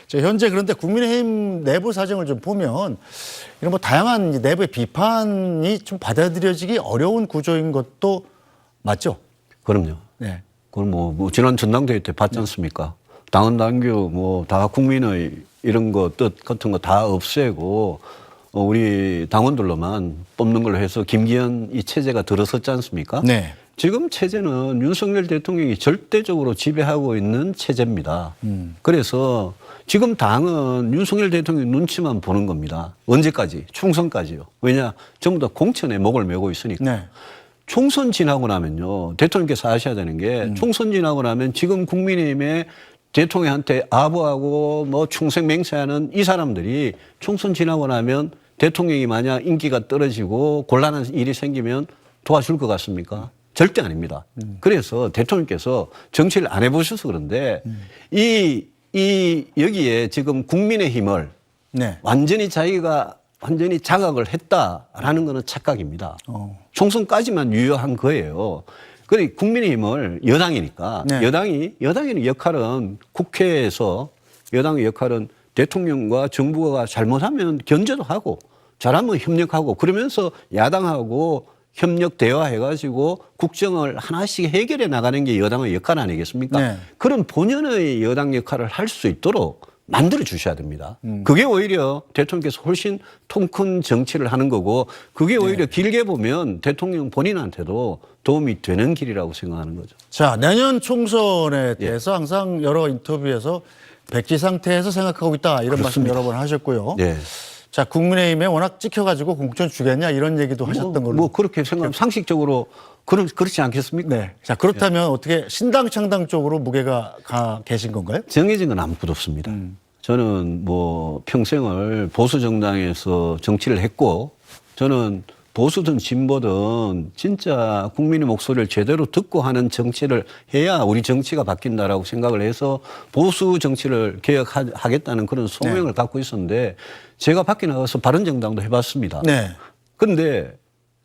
현재 그런데 국민의힘 내부 사정을 좀 보면 이런 뭐 다양한 내부의 비판이 좀 받아들여지기 어려운 구조인 것도 맞죠? 그럼요. 네. 그건 뭐 지난 전당대회 때 봤지 않습니까? 당헌 당규 뭐 다 국민의 이런 거 뜻 같은 거 다 없애고 우리 당원들로만 뽑는 걸로 해서 김기현 이 체제가 들어섰지 않습니까? 네. 지금 체제는 윤석열 대통령이 절대적으로 지배하고 있는 체제입니다. 그래서 지금 당은 윤석열 대통령 눈치만 보는 겁니다. 언제까지? 총선까지요. 왜냐? 전부 다 공천에 목을 메고 있으니까. 네. 총선 지나고 나면요. 대통령께서 아셔야 되는 게 총선 지나고 나면 지금 국민의힘에 대통령한테 아부하고 뭐 충성 맹세하는 이 사람들이 총선 지나고 나면 대통령이 만약 인기가 떨어지고 곤란한 일이 생기면 도와줄 것 같습니까? 절대 아닙니다. 그래서 대통령께서 정치를 안 해보셔서 그런데 여기에 지금 국민의힘을 네. 완전히 자각을 했다라는 거는 착각입니다. 총선까지만 유효한 거예요. 그런데 국민의힘을 여당이니까 네. 여당의 역할은 국회에서 여당의 역할은 대통령과 정부가 잘못하면 견제도 하고 잘하면 협력하고 그러면서 야당하고 협력 대화해가지고 국정을 하나씩 해결해 나가는 게 여당의 역할 아니겠습니까? 네. 그런 본연의 여당 역할을 할 수 있도록 만들어 주셔야 됩니다. 그게 오히려 대통령께서 훨씬 통 큰 정치를 하는 거고 그게 오히려 길게 보면 대통령 본인한테도 도움이 되는 길이라고 생각하는 거죠. 자, 내년 총선에 대해서 항상 여러 인터뷰에서 백지 상태에서 생각하고 있다 이런 말씀 여러 번 하셨고요. 네. 자, 국민의힘에 워낙 찍혀가지고 공천 주겠냐 이런 얘기도 하셨던 걸로. 뭐 그렇게 생각하면 상식적으로 그렇지 않겠습니까? 네. 자, 그렇다면 어떻게 신당 창당 쪽으로 무게가 계신 건가요? 정해진 건 아무것도 없습니다. 저는 뭐 평생을 보수 정당에서 정치를 했고 저는 보수든 진보든 진짜 국민의 목소리를 제대로 듣고 하는 정치를 해야 우리 정치가 바뀐다라고 생각을 해서 보수 정치를 개혁하겠다는 그런 소명을 갖고 있었는데 제가 밖에 나가서 바른정당도 해봤습니다. 네. 그런데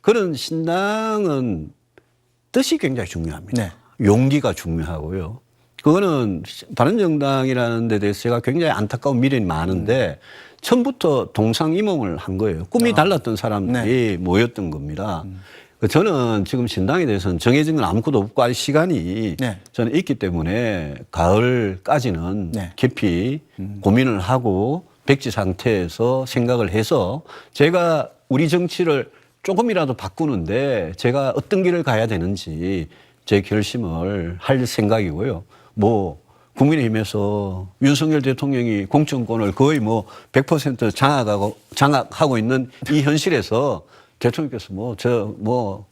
그런 신당은 뜻이 굉장히 중요합니다. 네. 용기가 중요하고요. 그거는 바른정당이라는 데 대해서 제가 굉장히 안타까운 미련이 많은데 처음부터 동상이몽을 한 거예요. 꿈이 달랐던 사람들이 모였던 겁니다. 저는 지금 신당에 대해서는 정해진 건 아무것도 없고 할 시간이 저는 있기 때문에 가을까지는 깊이 고민을 하고 백지 상태에서 생각을 해서 제가 우리 정치를 조금이라도 바꾸는데 제가 어떤 길을 가야 되는지 제 결심을 할 생각이고요. 뭐 국민의힘에서 윤석열 대통령이 공천권을 거의 뭐 100% 장악하고 있는 이 현실에서 대통령께서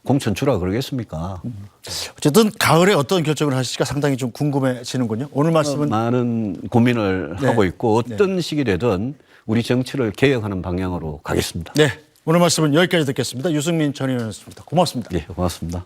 공천 주라 그러겠습니까? 어쨌든 가을에 어떤 결정을 하실까 상당히 좀 궁금해지는군요. 오늘 말씀은 많은 고민을 하고 있고 어떤 식이 되든 우리 정치를 개혁하는 방향으로 가겠습니다. 네. 오늘 말씀은 여기까지 듣겠습니다. 유승민 전 의원이었습니다. 고맙습니다. 네, 고맙습니다.